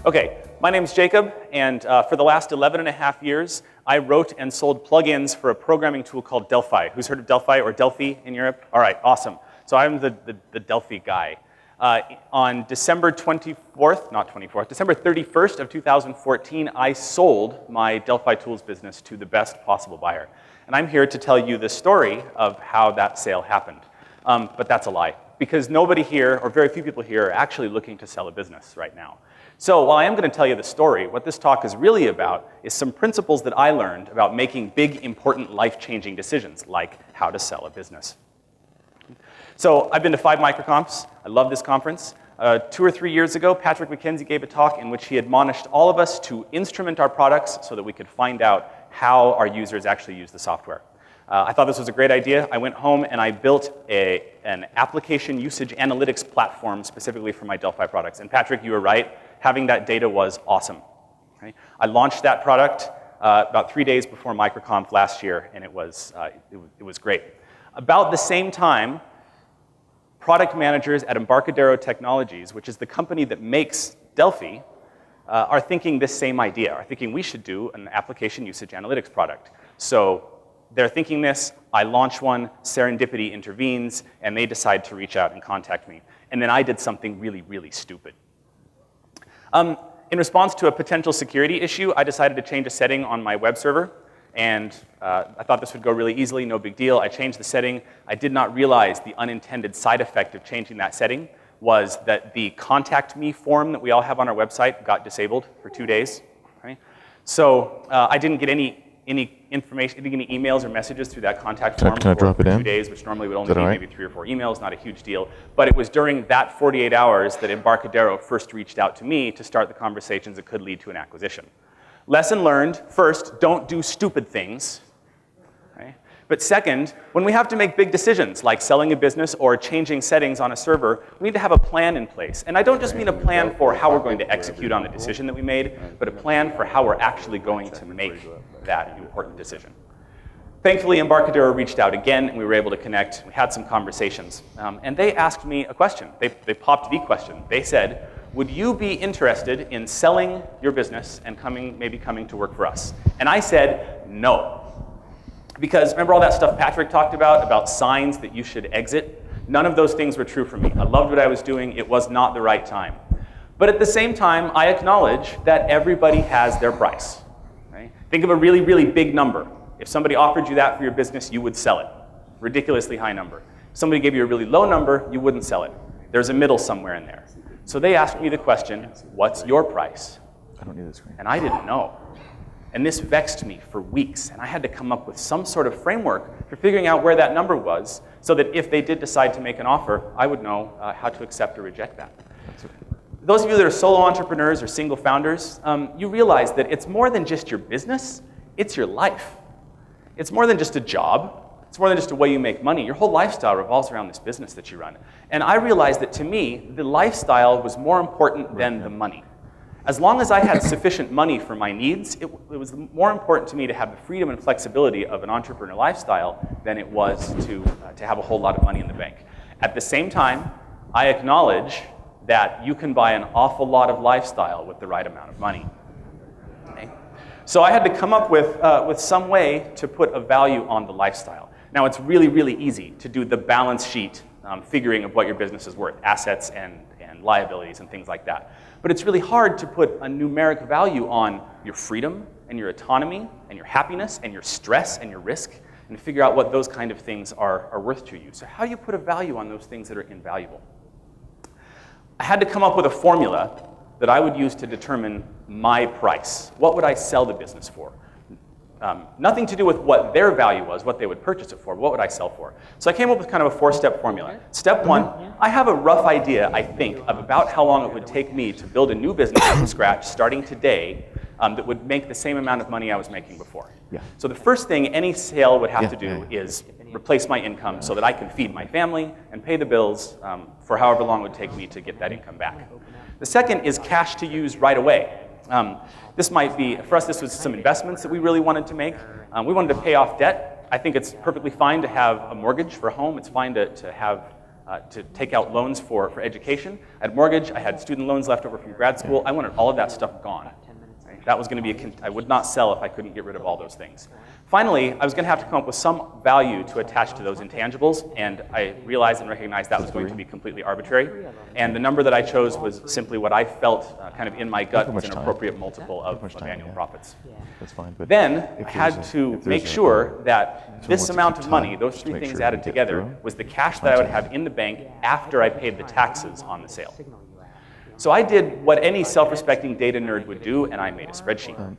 Okay, my name's Jacob, and for the last 11 and a half years, I wrote and sold plugins for a programming tool called Delphi. Who's heard of Delphi or Delphi in Europe? All right, awesome. So I'm the Delphi guy. On December 31st of 2014, I sold my Delphi tools business to the best possible buyer. And I'm here to tell you the story of how that sale happened. But that's a lie, because nobody here, or very few people here, are actually looking to sell a business right now. So while I am going to tell you the story, what this talk is really about is some principles that I learned about making big, important, life-changing decisions, like how to sell a business. So I've been to 5 MicroConfs. I love this conference. 2 or 3 years ago, Patrick McKenzie gave a talk in which he admonished all of us to instrument our products so that we could find out how our users actually use the software. I thought this was a great idea. I went home and I built an application usage analytics platform specifically for my Delphi products. And Patrick, you were right. Having that data was awesome. Right? I launched that product about 3 days before MicroConf last year, and it was great. About the same time, product managers at Embarcadero Technologies, which is the company that makes Delphi, are thinking this same idea, are thinking we should do an application usage analytics product. So they're thinking this, I launch one, serendipity intervenes, and they decide to reach out and contact me. And then I did something really, really stupid. In response to a potential security issue, I decided to change a setting on my web server. And I thought this would go really easily, no big deal. I changed the setting. I did not realize the unintended side effect of changing that setting was that the contact me form that we all have on our website got disabled for 2 days. Right? So I didn't get any information, I didn't get any emails or messages through that contact form for 2 days, which normally would only be maybe 3 or 4 emails, not a huge deal. But it was during that 48 hours that Embarcadero first reached out to me to start the conversations that could lead to an acquisition. Lesson learned, first, don't do stupid things. Right? But second, when we have to make big decisions, like selling a business or changing settings on a server, we need to have a plan in place. And I don't just mean a plan for how we're going to execute on the decision that we made, but a plan for how we're actually going to make that important decision. Thankfully, Embarcadero reached out again, and we were able to connect. We had some conversations. And they asked me a question. They popped the question. They said, would you be interested in selling your business and maybe coming to work for us? And I said, no. Because remember all that stuff Patrick talked about signs that you should exit? None of those things were true for me. I loved what I was doing. It was not the right time. But at the same time, I acknowledge that everybody has their price. Right? Think of a really, really big number. If somebody offered you that for your business, you would sell it. Ridiculously high number. If somebody gave you a really low number, you wouldn't sell it. There's a middle somewhere in there. So they asked me the question, what's your price? I don't need this screen. And I didn't know. And this vexed me for weeks. And I had to come up with some sort of framework for figuring out where that number was so that if they did decide to make an offer, I would know how to accept or reject that. Those of you that are solo entrepreneurs or single founders, you realize that it's more than just your business, it's your life. It's more than just a job. It's more than just a way you make money. Your whole lifestyle revolves around this business that you run. And I realized that to me, the lifestyle was more important than the money. As long as I had sufficient money for my needs, it was more important to me to have the freedom and flexibility of an entrepreneur lifestyle than it was to have a whole lot of money in the bank. At the same time, I acknowledge that you can buy an awful lot of lifestyle with the right amount of money. Okay? So I had to come up with some way to put a value on the lifestyle. Now, it's really, really easy to do the balance sheet figuring of what your business is worth, assets and liabilities and things like that. But it's really hard to put a numeric value on your freedom and your autonomy and your happiness and your stress and your risk and figure out what those kind of things are worth to you. So how do you put a value on those things that are invaluable? I had to come up with a formula that I would use to determine my price. What would I sell the business for? Nothing to do with what their value was, what they would purchase it for, but what would I sell for? So I came up with kind of a 4-step formula. Step 1, I have a rough idea, I think, of about how long it would take me to build a new business from scratch, starting today, that would make the same amount of money I was making before. Yeah. So the first thing any sale would have to do is replace my income so that I can feed my family and pay the bills for however long it would take me to get that income back. The second is cash to use right away. This might be, for us, this was some investments that we really wanted to make. We wanted to pay off debt. I think it's perfectly fine to have a mortgage for a home. It's fine to have to take out loans for education. I had mortgage, I had student loans left over from grad school. I wanted all of that stuff gone. Right? That was going to be I would not sell if I couldn't get rid of all those things. Finally, I was going to have to come up with some value to attach to those intangibles, and I realized and recognized that was going to be completely arbitrary. And the number that I chose was simply what I felt kind of in my gut was an appropriate multiple of annual profits. That's fine. But then I had to make sure that this amount of money, those three things added together, was the cash that I would have in the bank after I paid the taxes on the sale. So I did what any self-respecting data nerd would do, and I made a spreadsheet.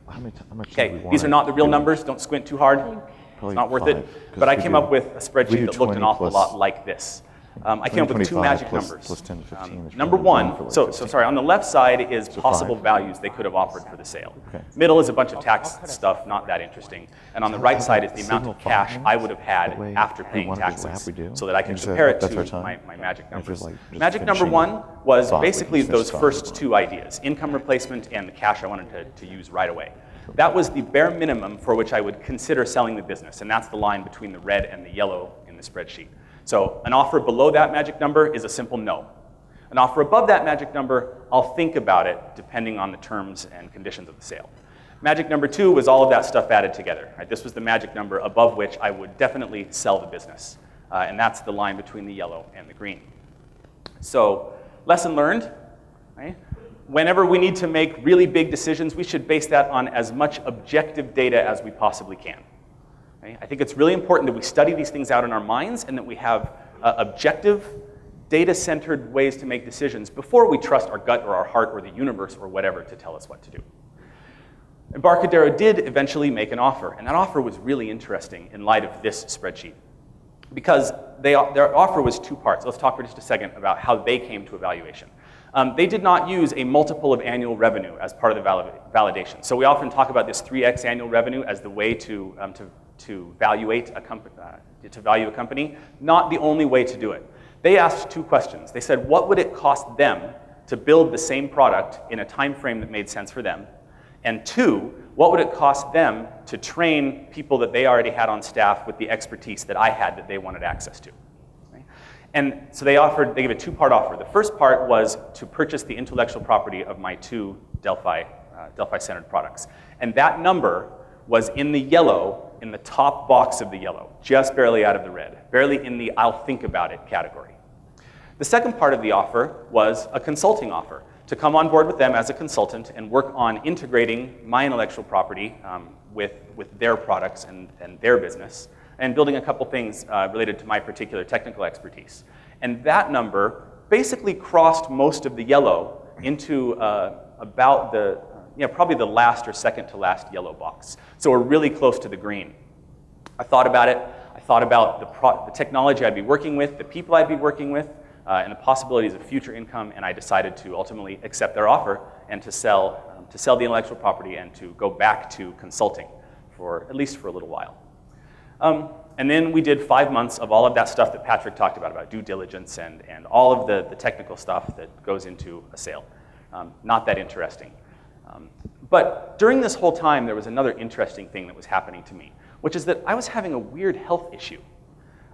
Okay, these are not the real numbers. Don't squint too hard. It's not worth it. But I came up with a spreadsheet that looked an awful lot like this. I came up with two magic numbers. Number one, so sorry, on the left side is possible values they could have offered for the sale. Middle is a bunch of tax stuff, not that interesting. And on the right side is the amount of cash I would have had after paying taxes, so that I can compare it to my magic numbers. Magic number one was basically those first two ideas, income replacement and the cash I wanted to use right away. That was the bare minimum for which I would consider selling the business, and that's the line between the red and the yellow in the spreadsheet. So an offer below that magic number is a simple no. An offer above that magic number, I'll think about it depending on the terms and conditions of the sale. Magic number two was all of that stuff added together. Right? This was the magic number above which I would definitely sell the business. And that's the line between the yellow and the green. So lesson learned, right? Whenever we need to make really big decisions, we should base that on as much objective data as we possibly can. I think it's really important that we study these things out in our minds and that we have objective, data-centered ways to make decisions before we trust our gut or our heart or the universe or whatever to tell us what to do. Embarcadero did eventually make an offer, and that offer was really interesting in light of this spreadsheet because their offer was two parts. Let's talk for just a second about how they came to a valuation. They did not use a multiple of annual revenue as part of the validation. So we often talk about this 3x annual revenue as the way to evaluate a company, to value a company. Not the only way to do it. They asked two questions. They said, what would it cost them to build the same product in a time frame that made sense for them? And two, what would it cost them to train people that they already had on staff with the expertise that I had that they wanted access to? And so they gave a two-part offer. The first part was to purchase the intellectual property of my two Delphi-centered products. And that number was in the yellow, in the top box of the yellow, just barely out of the red, barely in the I'll think about it category. The second part of the offer was a consulting offer to come on board with them as a consultant and work on integrating my intellectual property with their products and their business, and building a couple things related to my particular technical expertise. And that number basically crossed most of the yellow into about probably the last or second to last yellow box. So we're really close to the green. I thought about it. I thought about the technology I'd be working with, the people I'd be working with, and the possibilities of future income, and I decided to ultimately accept their offer and to sell the intellectual property and to go back to consulting at least for a little while. And then we did 5 months of all of that stuff that Patrick talked about due diligence and all of the technical stuff that goes into a sale. Not that interesting. But during this whole time, there was another interesting thing that was happening to me, which is that I was having a weird health issue.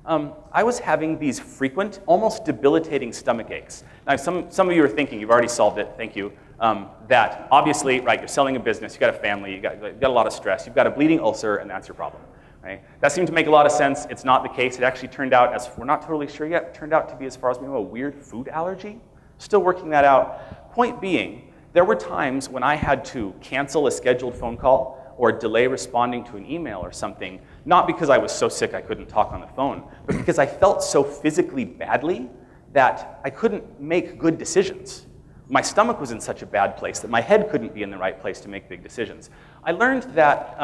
I was having these frequent, almost debilitating stomach aches. Now, some of you are thinking, you've already solved it, thank you, that obviously, right, you're selling a business, you've got a family, you've got a lot of stress, you've got a bleeding ulcer, and that's your problem. Right? That seemed to make a lot of sense. It's not the case. It actually turned out, as we're not totally sure yet, it turned out to be, as far as we know, a weird food allergy. Still working that out. Point being, there were times when I had to cancel a scheduled phone call or delay responding to an email or something, not because I was so sick I couldn't talk on the phone, but because I felt so physically badly that I couldn't make good decisions. My stomach was in such a bad place that my head couldn't be in the right place to make big decisions. I learned that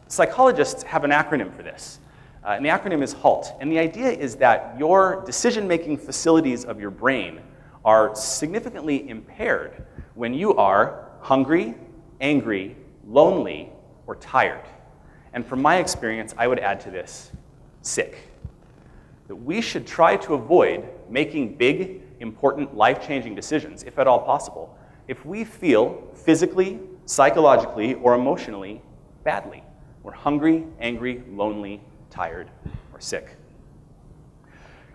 psychologists have an acronym for this, and the acronym is HALT. And the idea is that your decision-making facilities of your brain are significantly impaired when you are hungry, angry, lonely, or tired. And from my experience, I would add to this, sick. That we should try to avoid making big, important, life-changing decisions, if at all possible, if we feel physically, psychologically, or emotionally badly. We're hungry, angry, lonely, tired, or sick.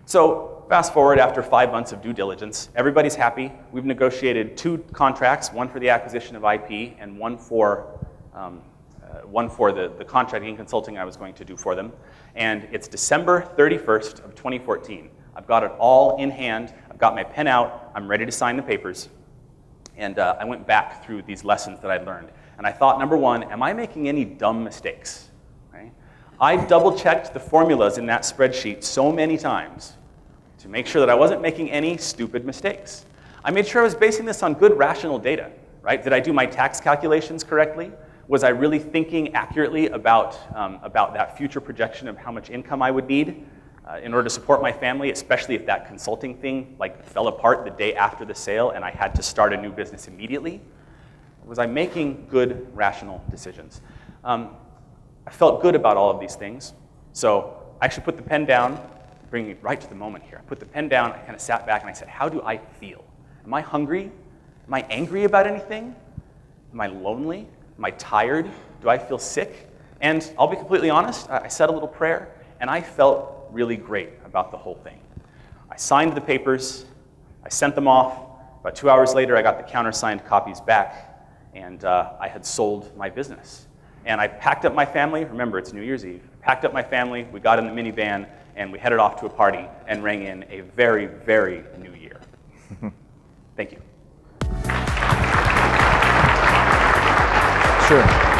So fast forward after 5 months of due diligence, everybody's happy. We've negotiated 2 contracts, one for the acquisition of IP and one for the contracting and consulting I was going to do for them. And it's December 31st of 2014. I've got it all in hand. I've got my pen out. I'm ready to sign the papers. And I went back through these lessons that I'd learned. And I thought, number one, am I making any dumb mistakes? Right? I double-checked the formulas in that spreadsheet so many times to make sure that I wasn't making any stupid mistakes. I made sure I was basing this on good, rational data. Right? Did I do my tax calculations correctly? Was I really thinking accurately about that future projection of how much income I would need in order to support my family, especially if that consulting thing fell apart the day after the sale and I had to start a new business immediately? Was I making good, rational decisions? I felt good about all of these things, so I actually put the pen down, bringing it right to the moment here. I put the pen down, I kind of sat back and I said, how do I feel? Am I hungry? Am I angry about anything? Am I lonely? Am I tired? Do I feel sick? And I'll be completely honest, I said a little prayer, and I felt really great about the whole thing. I signed the papers, I sent them off. About 2 hours later, I got the countersigned copies back, and I had sold my business. And I packed up my family. Remember, it's New Year's Eve. I packed up my family, we got in the minivan, and we headed off to a party and rang in a very, very new year. Thank you. Sure.